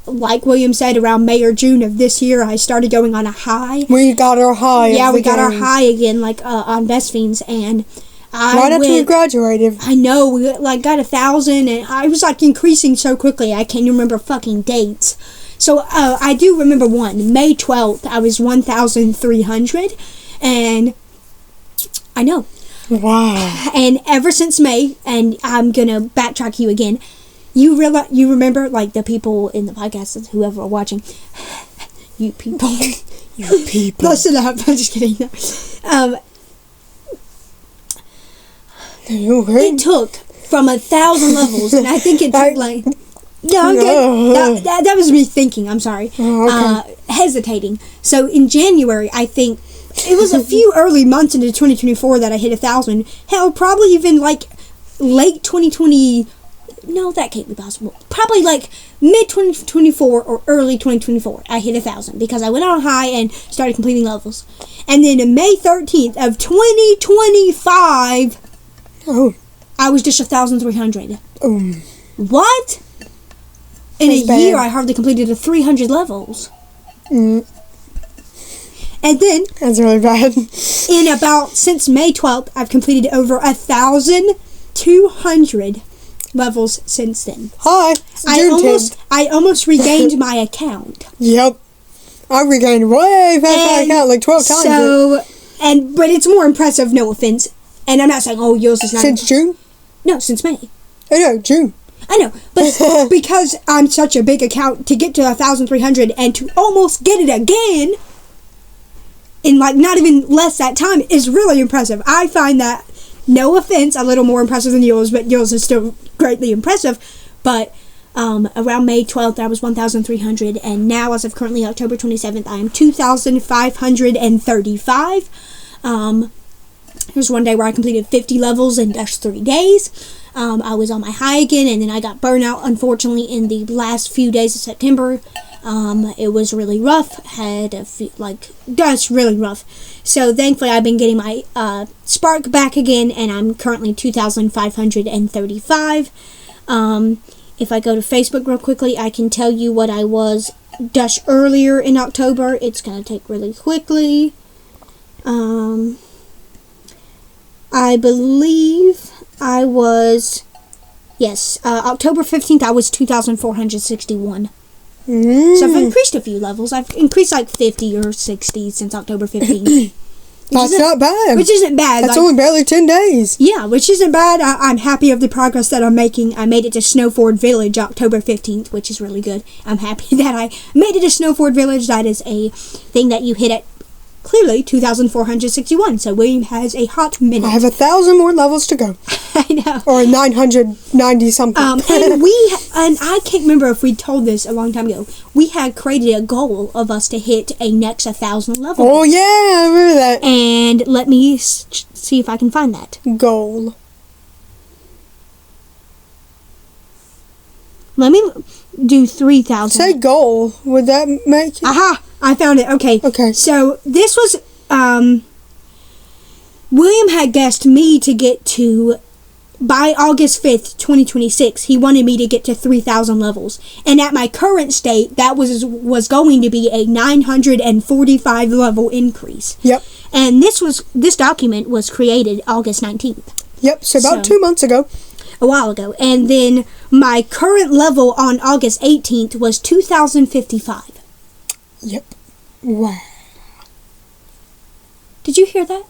like William said, around May or June of this year, I started going on a high. We got our high. Yeah, we got our high again, like on Best Fiends, and right after we graduated. I know, we got 1,000, and I was like increasing so quickly, I can't remember fucking dates. So I do remember one, May 12th, I was 1,300, and I know. Wow. And ever since May, and I'm gonna backtrack you again, you remember, like, the people in the podcast, whoever are watching, you people. You people. Listen up, I'm just kidding. It took from 1,000 levels, and I think it took like... No, I'm good. That was me thinking, I'm sorry. Oh, okay. Hesitating. So in January, I think, it was a few early months into 2024 that I hit 1,000. Hell, probably even like late 2020... No, that can't be possible. Probably like mid-2024 or early 2024, I hit 1,000 because I went on high and started completing levels. And then on May 13th of 2025, I was just 1,300. What? In a year, I hardly completed 300 levels. And then... That's really bad. Since May 12th, I've completed over 1,200 levels since then. Hi. I almost regained my account. Yep. I regained way past my account like 12 times. But it's more impressive, no offense. And I'm not saying, yours is not... Since June? No, since May. I know, June. I know, but because I'm such a big account, to get to 1,300 and to almost get it again in like not even less that time is really impressive. I find that, no offense, a little more impressive than yours, but yours is still greatly impressive. But around May 12th, I was 1,300, and now, as of currently October 27th, I am 2,535. There's one day where I completed 50 levels in just 3 days. I was on my high again, and then I got burnout, unfortunately, in the last few days of September. It was really rough. Just really rough. So, thankfully, I've been getting my spark back again, and I'm currently 2,535. If I go to Facebook real quickly, I can tell you what I was just earlier in October. It's going to take really quickly. I believe I was... Yes, October 15th, I was 2,461. So I've increased a few levels. I've increased like 50 or 60 since October 15th. That's not bad. Which isn't bad. That's only barely 10 days. Yeah, which isn't bad. I'm happy of the progress that I'm making. I made it to Snowford Village October 15th, which is really good. I'm happy that I made it to Snowford Village. That is a thing that you hit at, clearly, 2,461. So William has a hot minute. I have 1,000 more levels to go. I know. Or 990 something. And I can't remember if we told this a long time ago. We had created a goal of us to hit a next 1,000 level. Oh yeah, I remember that. And let me see if I can find that. Goal. Let me do 3,000. Say goal. Would that make it? Aha! I found it. Okay. Okay. So this was, William had guessed me to get to, by August 5th, 2026, he wanted me to get to 3,000 levels. And at my current state, that was going to be a 945 level increase. Yep. And this document was created August 19th. Yep, so about 2 months ago. A while ago. And then my current level on August 18th was 2,055. Yep. Wow. Did you hear that?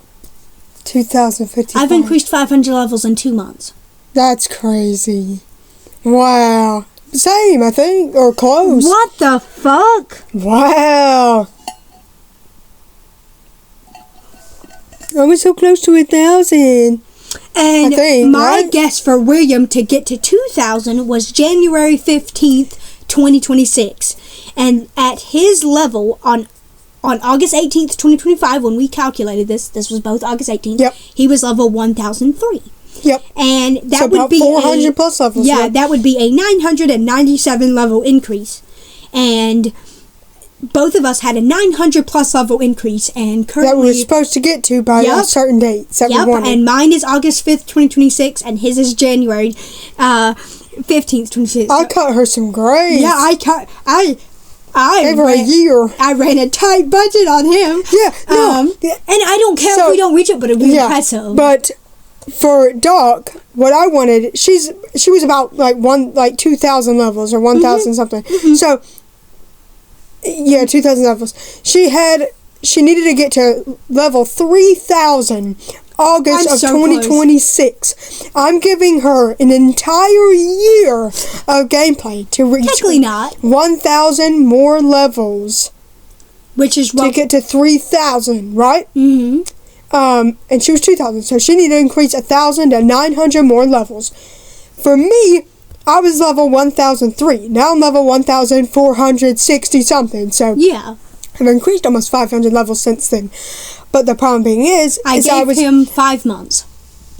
2,055. I've increased 500 levels in 2 months. That's crazy. Wow. Same, I think, or close. What the fuck? Wow. Are we so close to 1,000? And I think, my right? guess for William to get to 2,000 was January 15th, 2026. And at his level on August 18th, 2025, when we calculated this was both August 18th, yep. He was level 1,003. Yep. And that so would about be 400 plus levels. Yeah, that would be a 997 level increase. And both of us had a 900 plus level increase, and currently that we were supposed to get to by a certain date. We wanted. And mine is August 5th, 2026, and his is January 15th, 2026. I cut her some grades. Yeah, I gave her a year. I ran a tight budget on him. Yeah, no. And I don't care if we don't reach it, but it would be impressive. But for Doc, what I wanted, she was about like 2,000 levels or 1,000 something. Mm-hmm. So yeah, 2,000 levels. She needed to get to level 3,000 August of 2026. Close. I'm giving her an entire year of gameplay to reach technically not 1,000 more levels, which is to get to 3,000, right? Mm-hmm. And she was 2,000, so she needed to increase 1,000 to 900 more levels. For me, I was level 1,003. Now I'm level 1,460 something. So yeah, I've increased almost 500 levels since then. But the problem being is I gave him 5 months.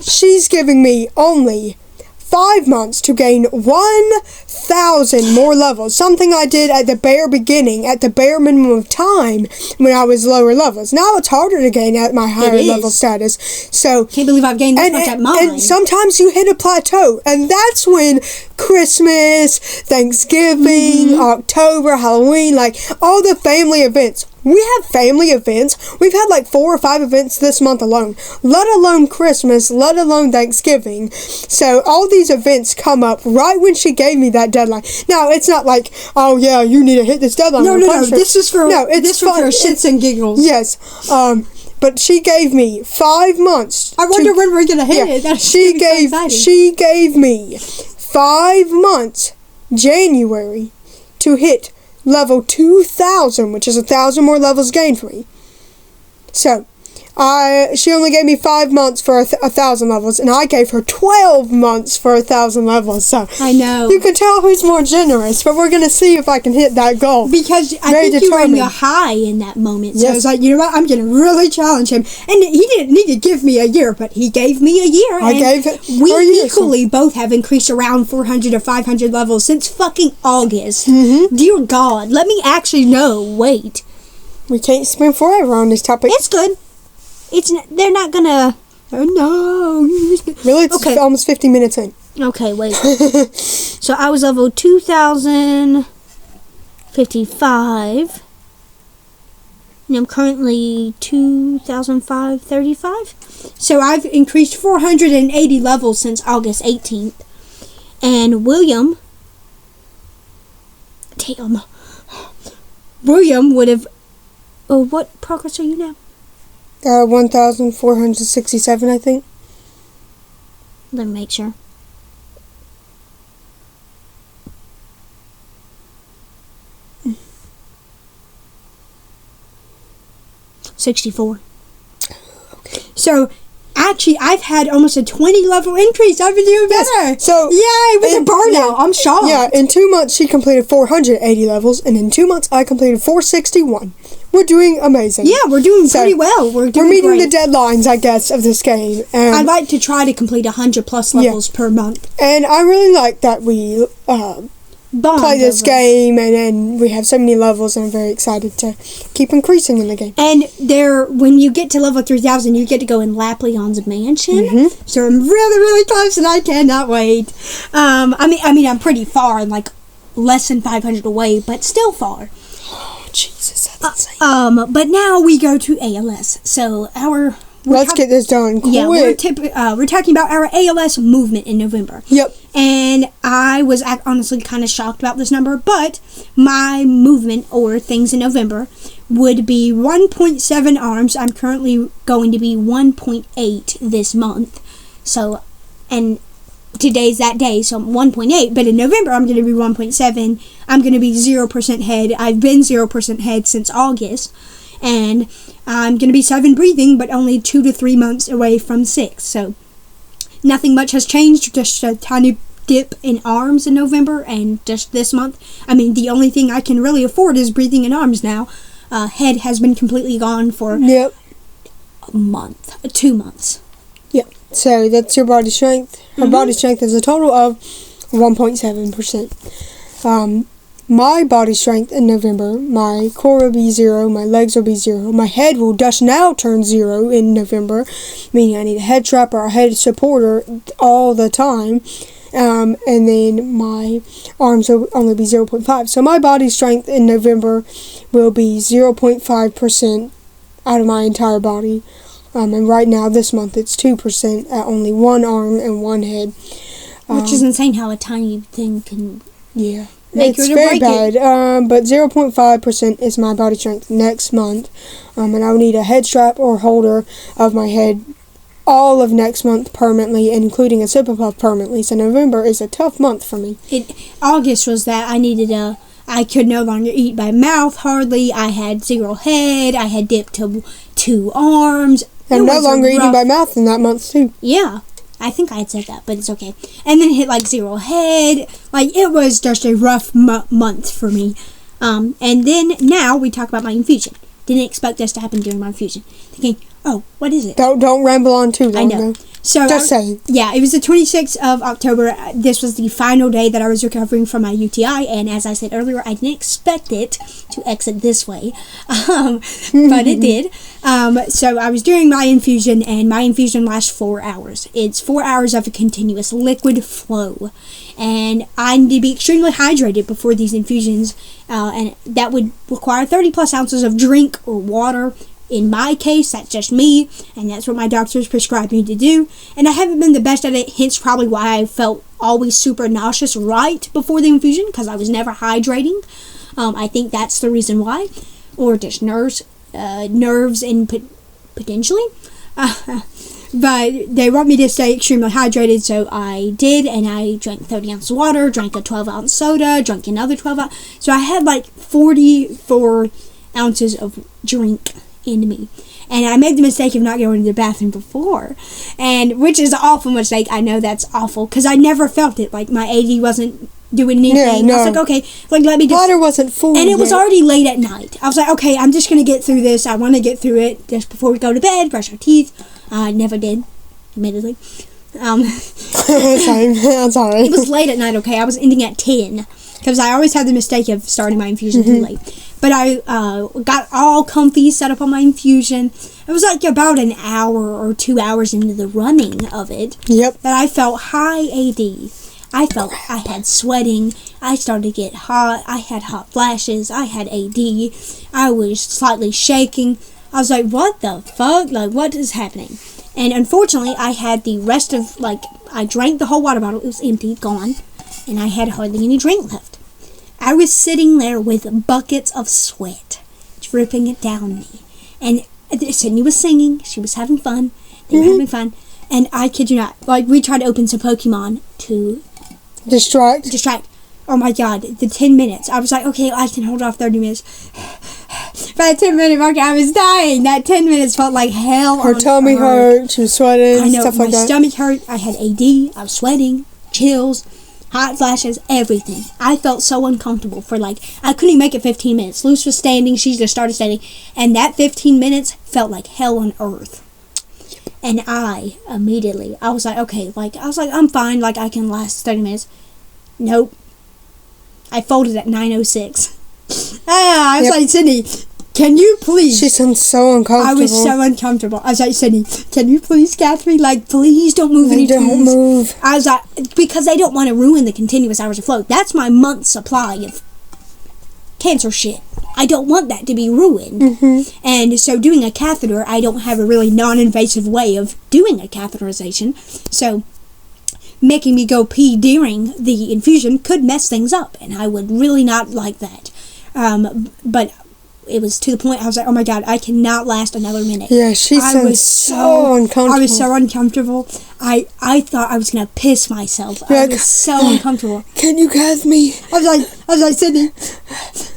She's giving me only 5 months to gain 1,000 more levels. Something I did at the bare beginning, at the bare minimum of time when I was lower levels. Now it's harder to gain at my higher level status. So can't believe I've gained this much at mine. And sometimes you hit a plateau, and that's when Christmas, Thanksgiving, October, Halloween, like all the family events. We have family events. We've had like 4 or 5 events this month alone, let alone Christmas, let alone Thanksgiving. So all these events come up right when she gave me that deadline. Now, it's not like, oh yeah, you need to hit this deadline. No. This is for shits and giggles. Yes. But she gave me 5 months. I wonder when we're gonna hit it. That's she gave me 5 months, January, to hit level 2,000, which is 1,000 more levels gained for me. So, she only gave me 5 months for 1,000 levels, and I gave her 12 months for 1,000 levels. So I know. You can tell who's more generous, but we're gonna see if I can hit that goal. Because I think you were in your high in that moment. So I was like, you know what? I'm gonna really challenge him. And he didn't need to give me a year, but he gave me a year. I gave it. We equally both have increased around 400 to 500 levels since fucking August. Mm-hmm. Dear God, let me actually know. Wait. We can't spend forever on this topic. It's good. They're not gonna. Oh no! Really, it's almost 50 minutes in. Okay, wait. So I was level 2,055. And I'm currently 2,535. So I've increased 480 levels since August 18th. And William would have... Oh, what progress are you now? 1,467, I think. Let me make sure. $64. Okay. So, actually, I've had almost a 20 level increase. I've been doing better. Yes. So, yay, with a burnout. I'm shocked. Yeah, in 2 months she completed 480 levels, and in 2 months I completed 461. We're doing amazing. Yeah, we're doing pretty well. We're meeting great. the deadlines, I guess, of this game. I'd like to try to complete 100 plus levels per month. And I really like that we play this game, and then we have so many levels, and I'm very excited to keep increasing in the game. And when you get to level 3,000, you get to go in Lapleon's mansion. Mm-hmm. So I'm really, really close, and I cannot wait. I mean, I'm pretty far, and like less than 500 away, but still far. Oh, Jesus, that's insane. But now we go to ALS. So let's get this done quick. Yeah, we're talking about our ALS movement in November. Yep. And I was honestly kind of shocked about this number, but my movement or things in November would be 1.7 arms. I'm currently going to be 1.8 this month. So, and today's that day, so I'm 1.8, but in November I'm going to be 1.7. I'm going to be 0% head. I've been 0% head since August. And I'm going to be 7 breathing, but only 2 to 3 months away from 6. So nothing much has changed, just a tiny dip in arms in November, and just this month. I mean, the only thing I can really afford is breathing and arms now. Head has been completely gone for a month, 2 months. Yep. So that's your body strength. Our body strength is a total of 1.7%. My body strength in November, my core will be 0, my legs will be 0, my head will just now turn 0 in November, meaning I need a head strap or a head supporter all the time, and then my arms will only be 0.5. So my body strength in November will be 0.5% out of my entire body, and right now this month it's 2% at only 1 arm and 1 head. Which is insane how a tiny thing can... Yeah. It's very bad, but 0.5% is my body strength next month, and I will need a head strap or holder of my head all of next month permanently, including a sip and puff permanently. So November is a tough month for me. August was that I could no longer eat by mouth hardly. I had 0 head. I had dipped to 2 arms. I'm no longer eating by mouth in that month too. Yeah. I think I had said that, but it's okay. And then hit like 0 head. Like, it was just a rough month for me. And then now we talk about my infusion. Didn't expect this to happen during my infusion. Thinking, oh, what is it? Don't ramble on too long. I know. So just saying. Yeah, it was the 26th of October. This was the final day that I was recovering from my UTI, and as I said earlier, I didn't expect it to exit this way, but it did. So I was doing my infusion, and my infusion lasts 4 hours. It's 4 hours of a continuous liquid flow, and I need to be extremely hydrated before these infusions, and that would require 30 plus ounces of drink or water. In my case, that's just me, and that's what my doctors prescribed me to do. And I haven't been the best at it, hence probably why I felt always super nauseous right before the infusion, because I was never hydrating. I think that's the reason why. Or just nerves and potentially. But they want me to stay extremely hydrated, so I did, and I drank 30 ounces of water, drank a 12-ounce soda, drank another 12 ounce. So I had like 44 ounces of drink in me, and I made the mistake of not going to the bathroom before, and which is an awful mistake. I know that's awful because I never felt it. Like, my AD wasn't doing anything. Yeah, no. I was like, okay, like, let me just... Water wasn't full and it was already late at night. I was like, okay, I'm just gonna get through this. I want to get through it just before we go to bed, brush our teeth. I never did, admittedly. Same. Sorry. It was late at night, okay? I was ending at 10 because I always had the mistake of starting my infusion too late. But I got all comfy, set up on my infusion. It was like about an hour or 2 hours into the running of it. Yep. That I felt high AD. I felt I had sweating. I started to get hot. I had hot flashes. I had AD. I was slightly shaking. I was like, what the fuck? Like, what is happening? And unfortunately, I had the rest of, like, I drank the whole water bottle. It was empty, gone. And I had hardly any drink left. I was sitting there with buckets of sweat dripping it down me. And Sydney was singing. She was having fun. They were having fun. And I kid you not, like, we tried to open some Pokemon to distract. Oh my god, the 10 minutes. I was like, okay, I can hold off 30 minutes. By the 10-minute mark, I was dying. That 10 minutes felt like hell. Her tummy hurt. She was sweating. I know, stuff like that. My stomach hurt. I had AD. I was sweating. Chills. Hot flashes. Everything. I felt so uncomfortable for, like, I couldn't even make it 15 minutes. Luce was standing. She just started standing. And that 15 minutes felt like hell on earth. And I was like, okay, like, I'm fine, like, I can last 30 minutes. Nope. I folded at 9:06. I was like, Sydney, can you please? She sounds so uncomfortable. I was so uncomfortable. I was like, Sydney, can you please, Catherine, like, please don't move any tubes. Don't move. I was like, because they don't want to ruin the continuous hours of flow. That's my month's supply of cancer shit. I don't want that to be ruined. Mm-hmm. And so doing a catheter, I don't have a really non-invasive way of doing a catheterization. So making me go pee during the infusion could mess things up. And I would really not like that. But it was to the point I was like, oh my god, I cannot last another minute. Yeah, she sounds so uncomfortable. I was so uncomfortable. I thought I was going to piss myself. I was so uncomfortable. Can you cath me? I was like, Sydney,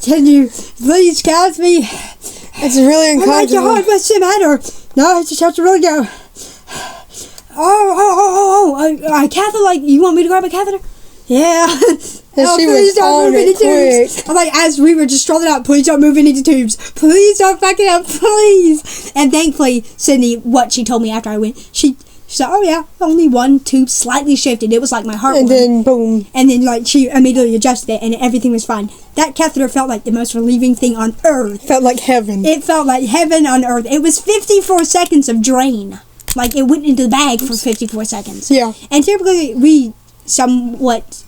can you please cath me? It's really uncomfortable. Oh my god, what's the matter? No, I just have to really go. I catheter, like, you want me to grab a catheter? Yeah. She was on it quick. I'm like, as we were just strolling out, please don't move any tubes. Please don't fuck it up, please. And thankfully, Sydney, what she told me after I went, she said, oh yeah, only one tube slightly shifted. It was like my heart. And then boom. And then, like, she immediately adjusted it and everything was fine. That catheter felt like the most relieving thing on earth. Felt like heaven. It felt like heaven on earth. It was 54 seconds of drain. Like, it went into the bag for 54 seconds. Yeah. And typically, we somewhat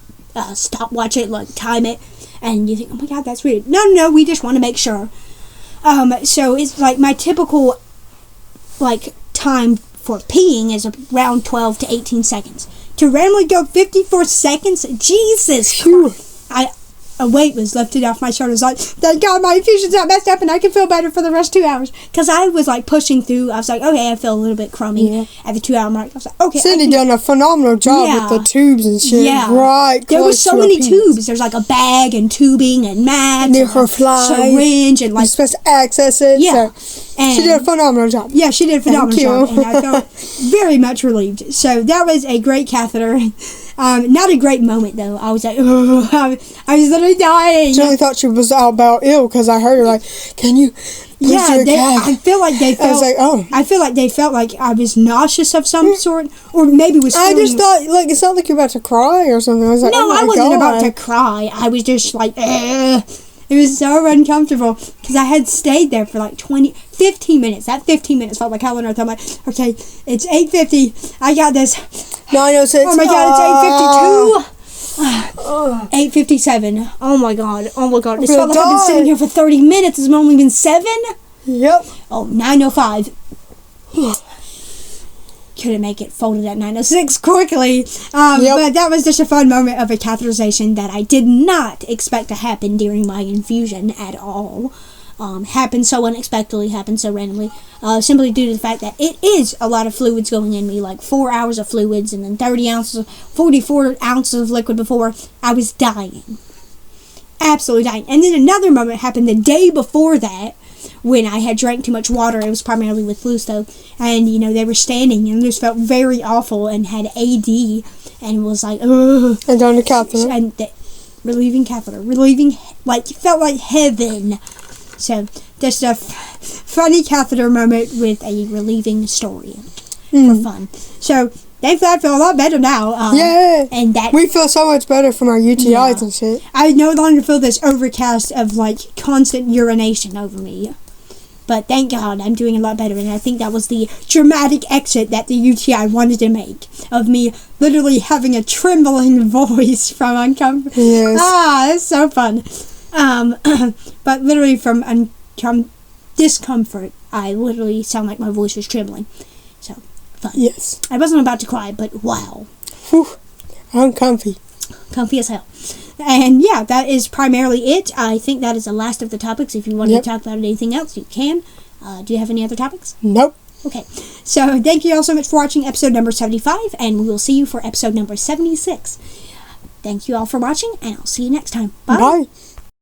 stopwatch it, like, time it, and you think, oh my god, that's weird. No, we just want to make sure. So it's like my typical, like, time for peeing is around 12 to 18 seconds. To randomly go 54 seconds, Jesus Christ. A weight was lifted off my shoulders. Like, thank God my infusion's not messed up and I can feel better for the rest of 2 hours. Because I was, like, pushing through. I was like, okay, I feel a little bit crummy at the 2 hour mark. I was like, okay. Sydney done a phenomenal job with the tubes and shit. Yeah. Right. There were so many tubes. There's, like, a bag and tubing and mats. Near her fly. Syringe and, like. You're supposed to access it. Yeah. So she did a phenomenal job. Yeah, she did a phenomenal job. And I felt very much relieved. So that was a great catheter. Not a great moment, though. I was like, oh, I was literally dying. She really thought she was about ill because I heard her like, can you please do a cath? I feel like they felt. I was like, oh. I feel like they felt like I was nauseous of some sort, or maybe was. I just thought, like, it's not like you're about to cry or something. I was like, no, oh my I wasn't God. about to cry. I was just like, it was so uncomfortable because I had stayed there for like 15 minutes. That 15 minutes felt like hell on earth. I'm like, okay, it's 8:50. I got this. 9:06. Oh my god, it's 8:52. 8:57. Oh my god. It's felt like I've been sitting here for 30 minutes. It's only been 7. Yep. Oh, 9:05. Couldn't make it, folded at 9:06 quickly. But that was just a fun moment of a catheterization that I did not expect to happen during my infusion at all. Happened so unexpectedly, happened so randomly, simply due to the fact that it is a lot of fluids going in me, like 4 hours of fluids and then 44 ounces of liquid before. I was dying. Absolutely dying. And then another moment happened the day before that, when I had drank too much water. It was primarily with Luce, though. And, they were standing, and Luce felt very awful and had AD, and was like, ugh. And on the catheter. And relieving catheter. Relieving, like, felt like heaven. So, just a funny catheter moment with a relieving story for fun. So, thankfully, I feel a lot better now. Yeah. And that we feel so much better from our UTIs and shit. I no longer feel this overcast of, like, constant urination over me. But thank God I'm doing a lot better. And I think that was the dramatic exit that the UTI wanted to make. Of me literally having a trembling voice from uncomfort. Yes. It's so fun. But literally from discomfort, I literally sound like my voice was trembling. So, fun. Yes. I wasn't about to cry, but wow. Whew. I'm comfy. Comfy as hell. And yeah, that is primarily it. I think that is the last of the topics. If you want to talk about anything else, you can. Do you have any other topics? Nope. Okay. So thank you all so much for watching episode number 75, and we will see you for episode number 76. Thank you all for watching, and I'll see you next time. Bye. Bye.